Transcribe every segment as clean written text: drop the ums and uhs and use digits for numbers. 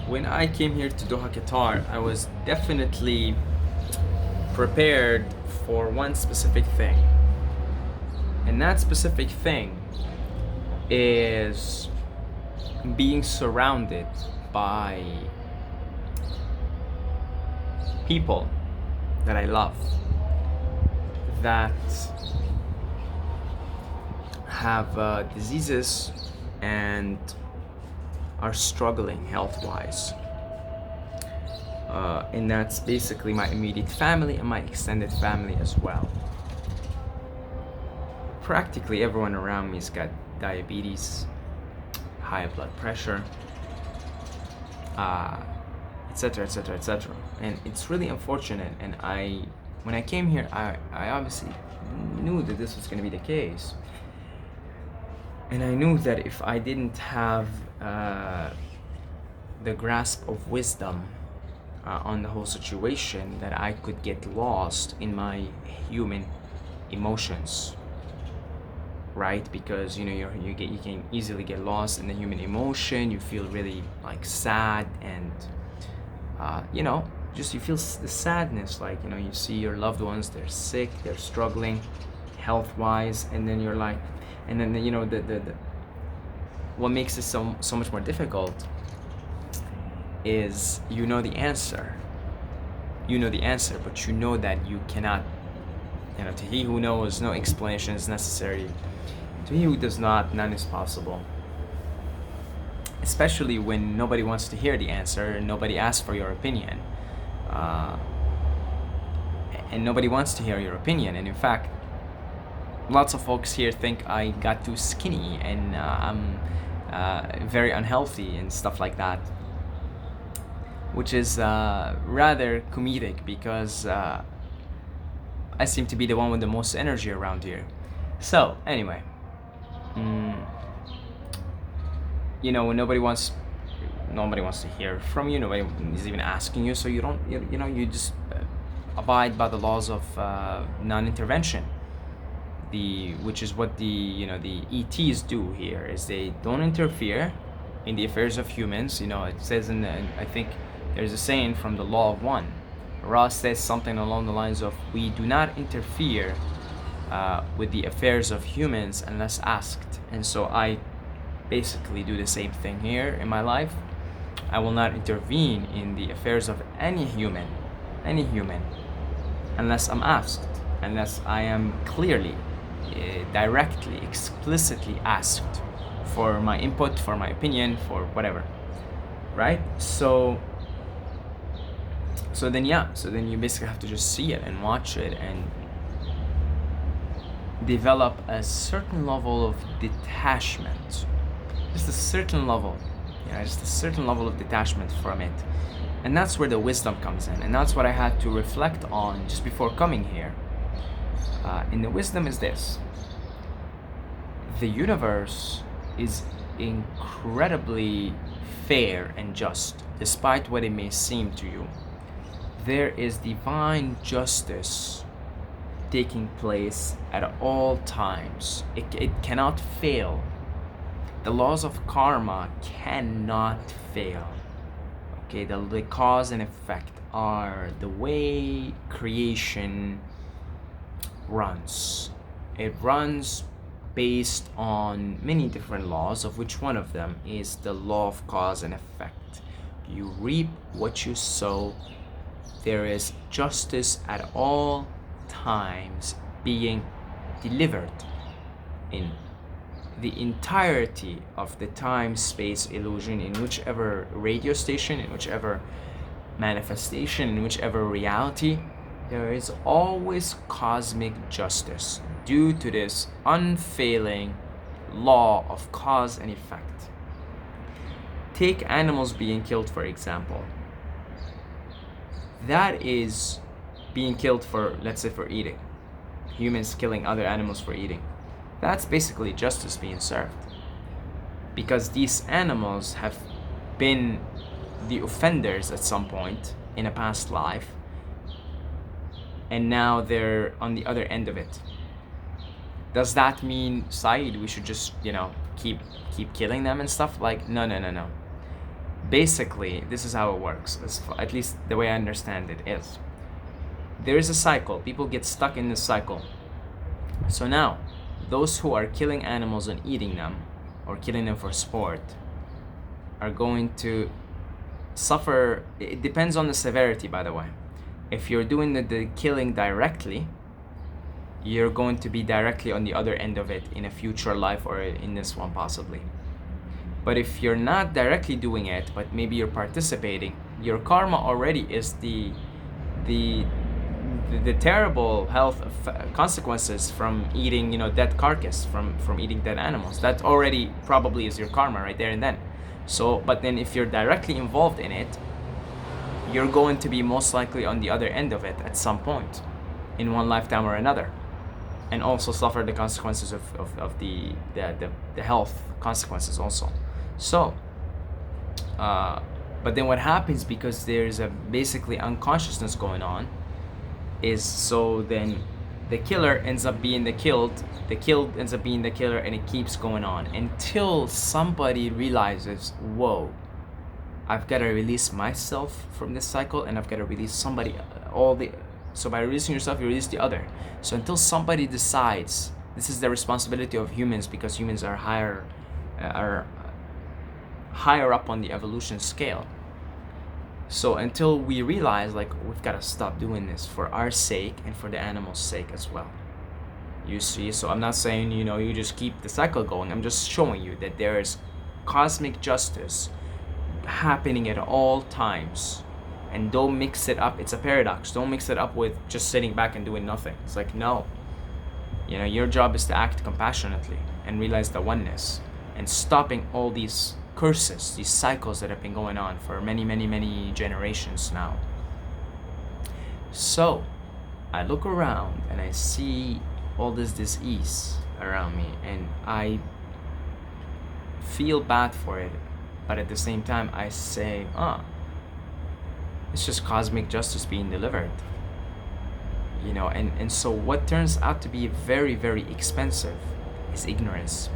When I came here to Doha, Qatar, I was definitely prepared for one specific thing. And that specific thing is being surrounded by people that I love, that have diseases and are struggling health-wise. And that's basically my immediate family and my extended family as well. Practically everyone around me has got diabetes, high blood pressure, etc., etc., etc. And it's really unfortunate. And when I came here, I obviously knew that this was going to be the case. And I knew that if I didn't have the grasp of wisdom on the whole situation, that I could get lost in my human emotions, right? Because you can easily get lost in the human emotion. You feel really like sad, and just you feel the sadness, like you see your loved ones, they're sick, they're struggling health wise, and then you're like, and then the what makes it so much more difficult is the answer. But you know that you cannot, to he who knows, no explanation is necessary. To he who does not, none is possible. Especially when nobody wants to hear the answer and nobody asks for your opinion. And nobody wants to hear your opinion. And in fact, lots of folks here think I got too skinny and I'm very unhealthy and stuff like that, which is rather comedic because I seem to be the one with the most energy around here. So anyway, when nobody wants to hear from you, nobody is even asking you, so you don't, you just abide by the laws of non-intervention. Which is what the ETs do here, is they don't interfere in the affairs of humans. It says I think there's a saying from the Law of One. Ra says something along the lines of, we do not interfere with the affairs of humans unless asked. And so I basically do the same thing here in my life. I will not intervene in the affairs of any human, unless I'm asked, unless I am clearly, directly, explicitly asked for my input, for my opinion, for whatever, right? So then you basically have to just see it and watch it and develop a certain level of detachment, just a certain level of detachment from it. And that's where the wisdom comes in, and that's what I had to reflect on just before coming here. And the wisdom is this: the universe is incredibly fair and just, despite what it may seem to you. There is divine justice taking place at all times. It cannot fail. The laws of karma cannot fail. Okay, the cause and effect are the way creation runs. It runs based on many different laws, of which one of them is the law of cause and effect. You reap what you sow. There is justice at all times being delivered in the entirety of the time-space illusion, in whichever radio station, in whichever manifestation, in whichever reality. There is always cosmic justice due to this unfailing law of cause and effect. Take animals being killed, for example. That is being killed for, let's say, for eating. Humans killing other animals for eating. That's basically justice being served. Because these animals have been the offenders at some point in a past life, and now they're on the other end of it. Does that mean, Saeed, we should just, keep killing them and stuff? Like, no. Basically, this is how it works, at least the way I understand it is. There is a cycle. People get stuck in this cycle. So now, those who are killing animals and eating them, or killing them for sport, are going to suffer. It depends on the severity, by the way. If you're doing the killing directly, you're going to be directly on the other end of it in a future life, or in this one possibly. But if you're not directly doing it, but maybe you're participating, your karma already is the terrible health consequences from eating, dead carcass, from eating dead animals. That already probably is your karma right there and then. So, but then if you're directly involved in it, you're going to be most likely on the other end of it at some point in one lifetime or another, and also suffer the consequences of the health consequences also. So, but then what happens, because there's a basically unconsciousness going on, is so then the killer ends up being the killed ends up being the killer, and it keeps going on until somebody realizes, whoa, I've got to release myself from this cycle, and I've got to release somebody, so by releasing yourself, you release the other. So until somebody decides, this is the responsibility of humans, because humans are higher up on the evolution scale. So until we realize, like, we've got to stop doing this for our sake and for the animal's sake as well. You see, so I'm not saying, you just keep the cycle going. I'm just showing you that there is cosmic justice happening at all times. And don't mix it up. It's a paradox. Don't mix it up with just sitting back and doing nothing. It's like, no. Your job is to act compassionately and realize the oneness, and stopping all these curses, these cycles that have been going on for many, many, many generations now. So I look around and I see all this disease around me, and I feel bad for it, but at the same time I say, it's just cosmic justice being delivered. And so what turns out to be very, very expensive is ignorance.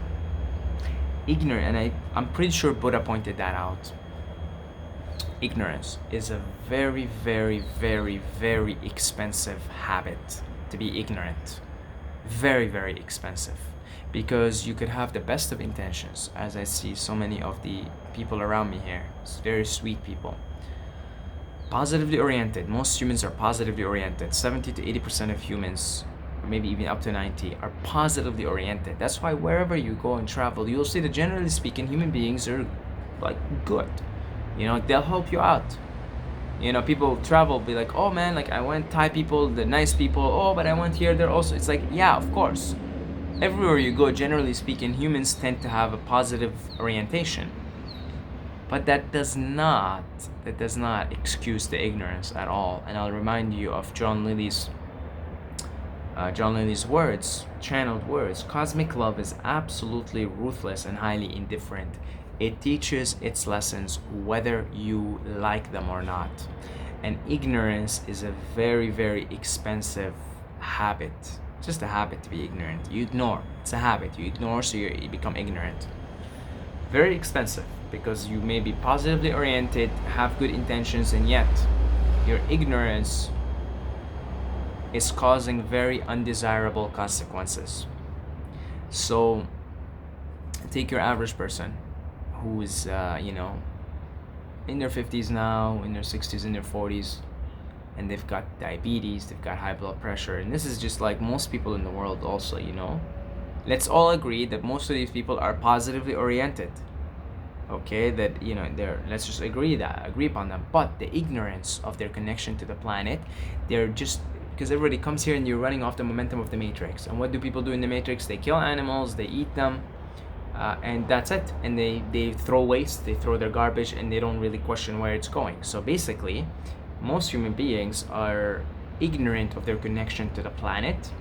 And I'm pretty sure Buddha pointed that out. Ignorance is a very, very, very, very expensive habit, to be ignorant. Very, very expensive. Because you could have the best of intentions, as I see so many of the people around me here. It's very sweet people. Positively oriented. Most humans are positively oriented. 70 to 80% of humans, or maybe even up to 90, are positively oriented. That's why wherever you go and travel, you'll see that generally speaking, human beings are like good. They'll help you out. People travel, be like, oh man, like I went Thai people, the nice people, oh, but I went here, they're also, it's like, yeah, of course. Everywhere you go, generally speaking, humans tend to have a positive orientation. But that does not excuse the ignorance at all. And I'll remind you of John Lilly's words, channeled words. Cosmic love is absolutely ruthless and highly indifferent. It teaches its lessons whether you like them or not. And ignorance is a very, very expensive habit. It's just a habit to be ignorant. You ignore. It's a habit. You ignore, so you become ignorant. Very expensive, because you may be positively oriented, have good intentions, and yet your ignorance is causing very undesirable consequences. So take your average person who's in their 50s now, in their 60s, in their 40s, and they've got diabetes, they've got high blood pressure, and this is just like most people in the world also. Let's all agree that most of these people are positively oriented. Okay, that let's just agree upon them. But the ignorance of their connection to the planet, they're just, because everybody comes here and you're running off the momentum of the Matrix. And what do people do in the Matrix? They kill animals, they eat them, and that's it. And they throw waste, they throw their garbage, and they don't really question where it's going. So basically, most human beings are ignorant of their connection to the planet,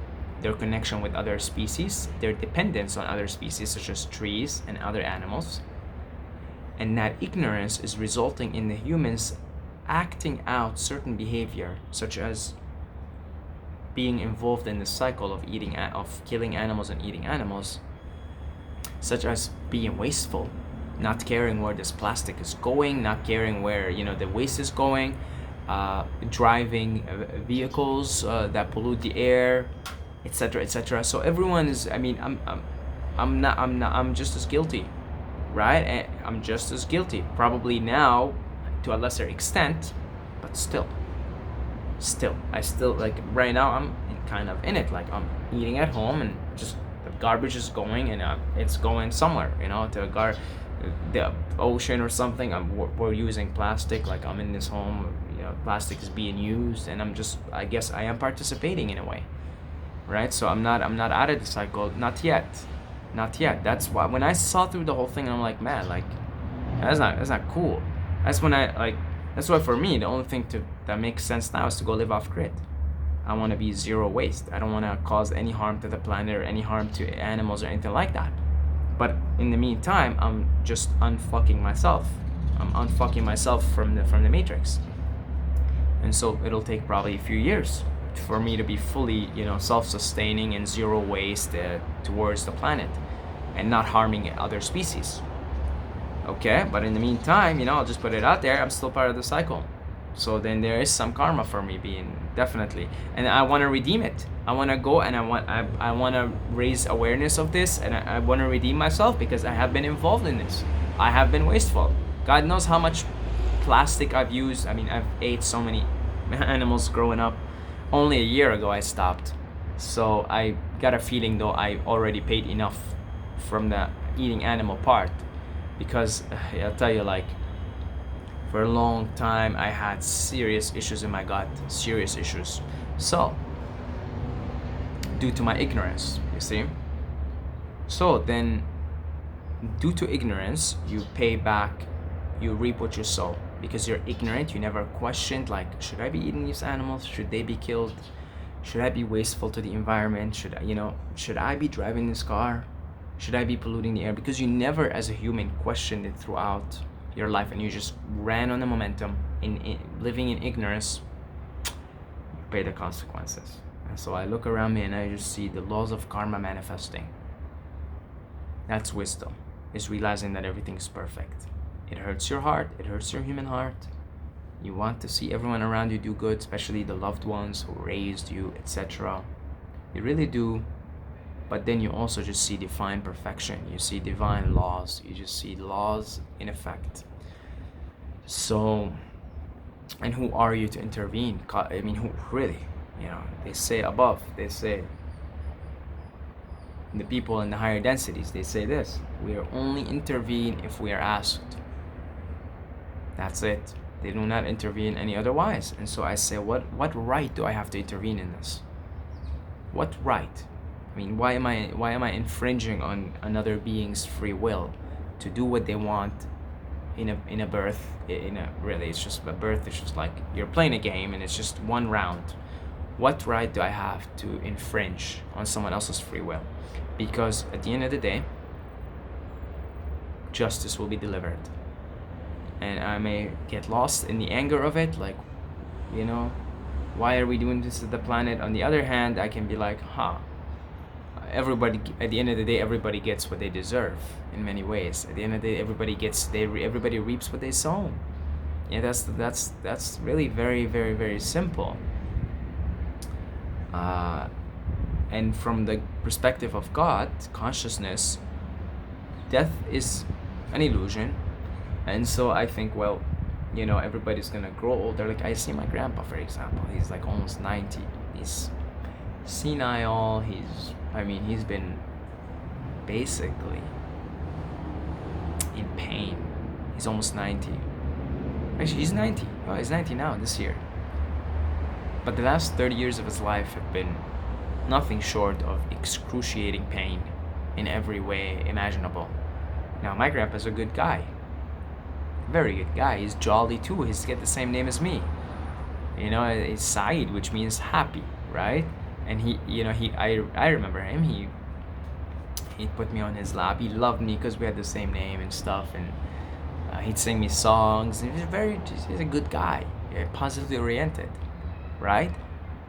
their connection with other species, their dependence on other species such as trees and other animals. And that ignorance is resulting in the humans acting out certain behavior, such as being involved in the cycle of killing animals and eating animals, such as being wasteful, not caring where this plastic is going, not caring where the waste is going, driving vehicles that pollute the air, etc., etc. So everyone is. I mean, I'm just as guilty, right? I'm just as guilty. Probably now, to a lesser extent, but still, I still like right now. I'm kind of in it. Like I'm eating at home and just the garbage is going and it's going somewhere, to the ocean or something. We're using plastic. Like I'm in this home, plastic is being used, and I guess I am participating in a way, right? So I'm not out of the cycle, not yet. That's why when I saw through the whole thing, I'm like, man, like that's not cool. That's why for me the only thing that makes sense now is to go live off grid. I want to be zero waste. I don't want to cause any harm to the planet or any harm to animals or anything like that. But in the meantime, I'm just unfucking myself. I'm unfucking myself from the matrix. And so it'll take probably a few years for me to be fully, self-sustaining and zero waste towards the planet and not harming other species. Okay, but in the meantime, I'll just put it out there, I'm still part of the cycle. So then there is some karma for me being definitely, and I want to redeem it. I want to go and I want to raise awareness of this, and I want to redeem myself because I have been involved in this. I have been wasteful. God knows how much plastic I've used. I mean, I've ate so many animals growing up. Only a year ago I stopped. So I got a feeling though I already paid enough from the eating animal part, because I'll tell you, like, for a long time I had serious issues in my gut, serious issues. So due to my ignorance, you see. So then due to ignorance, you pay back, you reap what you sow. Because you're ignorant, you never questioned, like, should I be eating these animals? Should they be killed? Should I be wasteful to the environment? Should I be driving this car? Should I be polluting the air? Because you never as a human questioned it throughout your life, and you just ran on the momentum in living in ignorance. You pay the consequences. And so I look around me and I just see the laws of karma manifesting. That's wisdom, is realizing that everything is perfect. It hurts your heart, it hurts your human heart. You want to see everyone around you do good, especially the loved ones who raised you, etc. You really do. But then you also just see divine perfection. You see divine laws. You just see laws in effect. So, and who are you to intervene? I mean, who really? They say above, they say, the people in the higher densities, they say this: we are only intervene if we are asked. That's it. They do not intervene any otherwise. And so I say, what right do I have to intervene in this? What right? I mean, why am I infringing on another being's free will to do what they want in a birth? Really, it's just a birth. It's just like you're playing a game and it's just one round. What right do I have to infringe on someone else's free will? Because at the end of the day, justice will be delivered. And I may get lost in the anger of it, like, why are we doing this to the planet? On the other hand, I can be like, everybody, at the end of the day, everybody gets what they deserve in many ways. At the end of the day, everybody reaps what they sow. Yeah, that's really very, very, very simple. And from the perspective of God, consciousness, death is an illusion. And so I think, well, everybody's gonna grow older. Like I see my grandpa, for example. He's like almost 90. He's senile. He's been basically in pain. He's almost 90. Actually, he's 90. Oh, he's 90 now, this year. But the last 30 years of his life have been nothing short of excruciating pain in every way imaginable. Now, my grandpa's a good guy. Very good guy. He's jolly too. He's got the same name as me. It's Saeed, which means happy, right? And I remember him. He put me on his lap. He loved me because we had the same name and stuff. And he'd sing me songs. He's a good guy, positively oriented, right?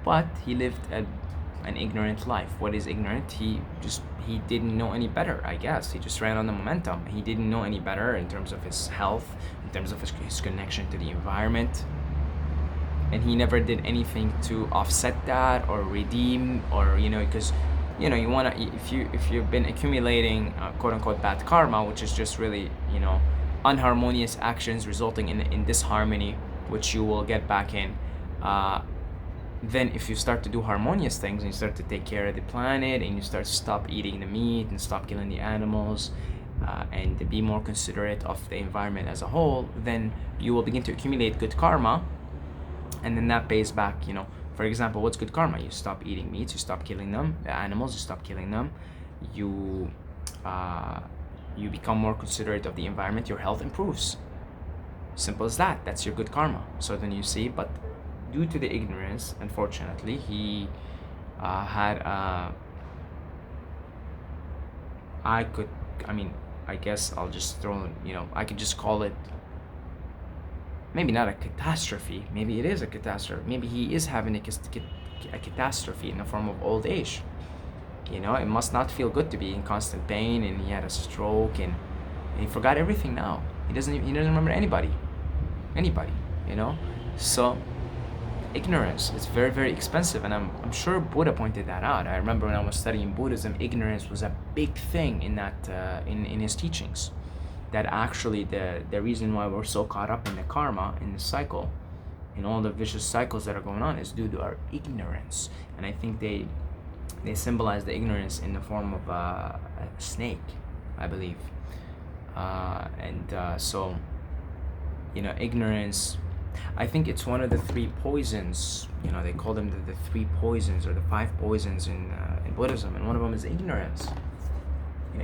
But he lived an ignorant life. What is ignorant? He didn't know any better, I guess. He just ran on the momentum. He didn't know any better in terms of his health, in terms of his connection to the environment, and he never did anything to offset that or redeem, or because you want to, if you've been accumulating quote unquote bad karma, which is just really unharmonious actions resulting in disharmony, which you will get back in, then if you start to do harmonious things and you start to take care of the planet and you start to stop eating the meat and stop killing the animals, and to be more considerate of the environment as a whole, then you will begin to accumulate good karma, and then that pays back. For example, what's good karma? You stop eating meat, you stop killing them, the animals, you stop killing them, you become more considerate of the environment, your health improves. Simple as that. That's your good karma. So then you see, but due to the ignorance, unfortunately, he had I guess I'll just throw, I could just call it maybe not a catastrophe, maybe it is a catastrophe, maybe he is having a catastrophe in the form of old age. It must not feel good to be in constant pain, and he had a stroke, and he forgot everything now. He doesn't remember anybody, so ignorance is very, very expensive, and I'm sure Buddha pointed that out. I remember when I was studying Buddhism, ignorance was a big thing in that in his teachings. That actually the reason why we're so caught up in the karma, in the cycle, in all the vicious cycles that are going on, is due to our ignorance. And I think they symbolize the ignorance in the form of a snake, I believe. So ignorance, I think it's one of the three poisons. They call them the three poisons, or the five poisons in Buddhism, and one of them is ignorance.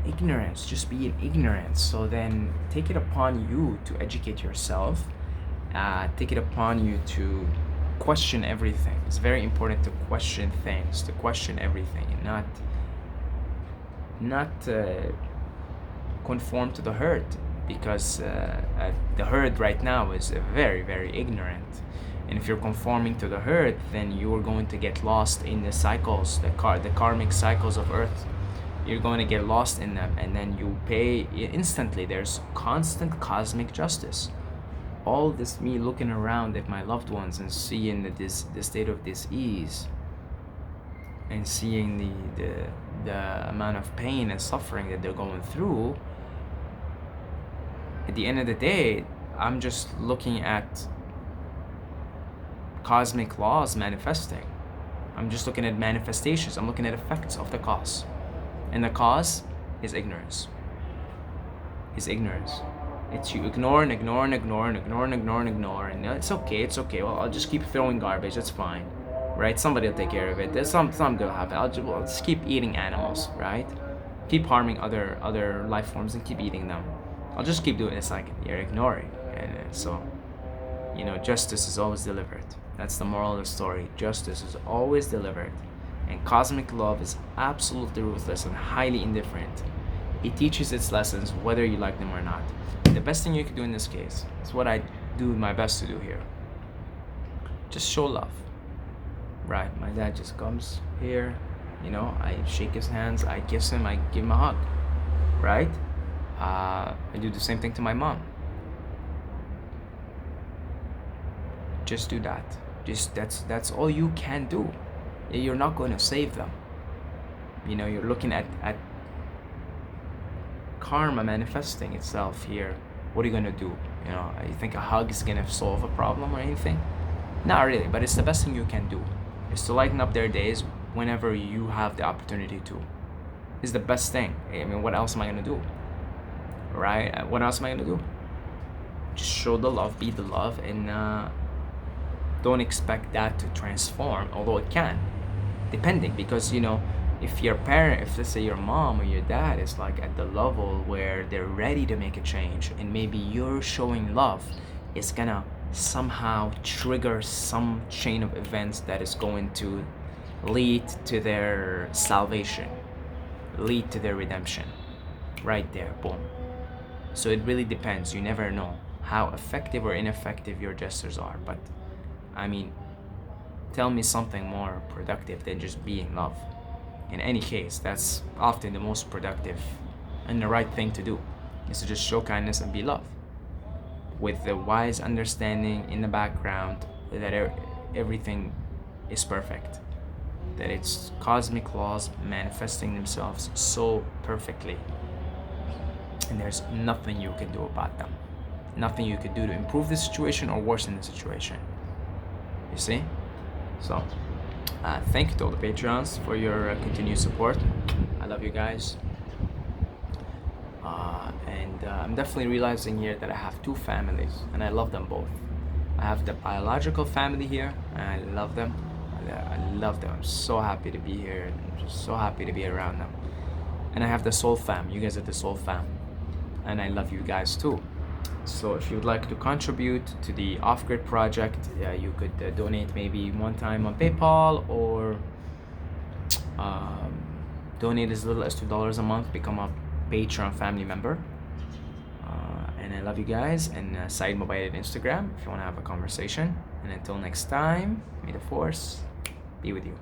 Ignorance, just be in ignorance. So then take it upon you to educate yourself. Take it upon you to question everything. It's very important to question things, to question everything, and not conform to the herd, because the herd right now is very, very ignorant. And if you're conforming to the herd, then you're going to get lost in the cycles, the karmic cycles of Earth. You're going to get lost in them, and then you pay instantly. There's constant cosmic justice. All this, me looking around at my loved ones and seeing the state of dis-ease, and seeing the amount of pain and suffering that they're going through. At the end of the day, I'm just looking at cosmic laws manifesting. I'm just looking at manifestations. I'm looking at effects of the cause. And the cause is ignorance. It's you ignore and ignore and ignore and ignore and ignore and ignore, and it's okay. Well, I'll just keep throwing garbage. It's fine, right? Somebody will take care of it. There's some good will happen. I'll just keep eating animals, right? Keep harming other life forms and keep eating them. I'll just keep doing it. It's like you're ignoring, and so justice is always delivered. That's the moral of the story. Justice is always delivered. And cosmic love is absolutely ruthless and highly indifferent. It teaches its lessons whether you like them or not. The best thing you can do in this case is what I do my best to do here. Just show love. Right? My dad just comes here, I shake his hands, I kiss him, I give him a hug. Right? I do the same thing to my mom. Just do that. That's all you can do. You're not going to save them. You're looking at karma manifesting itself here. What are you going to do? You think a hug is going to solve a problem or anything? Not really, but it's the best thing you can do. Is to lighten up their days whenever you have the opportunity to. It's the best thing. What else am I going to do? Right? What else am I going to do? Just show the love, be the love, and don't expect that to transform, although it can. Depending, because if your parent, if let's say your mom or your dad is like at the level where they're ready to make a change, and maybe you're showing love, it's gonna somehow trigger some chain of events that is going to lead to their salvation, lead to their redemption, right there, boom. So it really depends. You never know how effective or ineffective your gestures are, but tell me something more productive than just be in love. In any case, that's often the most productive and the right thing to do, is to just show kindness and be love, with the wise understanding in the background that everything is perfect, that it's cosmic laws manifesting themselves so perfectly, and there's nothing you can do about them, nothing you could do to improve the situation or worsen the situation. You see? So thank you to all the Patreons for your continued support. I love you guys. And I'm definitely realizing here that I have two families, and I love them both. I have the biological family here, and I love them. I love them. I'm so happy to be here, and I'm just so happy to be around them. And I have the soul fam. You guys are the soul fam, and I love you guys too. So if you'd like to contribute to the Off-Grid project, you could donate maybe one time on PayPal, or donate as little as $2 a month, become a Patreon family member. And I love you guys. And Saeed Mobile at Instagram if you want to have a conversation. And until next time, may the force be with you.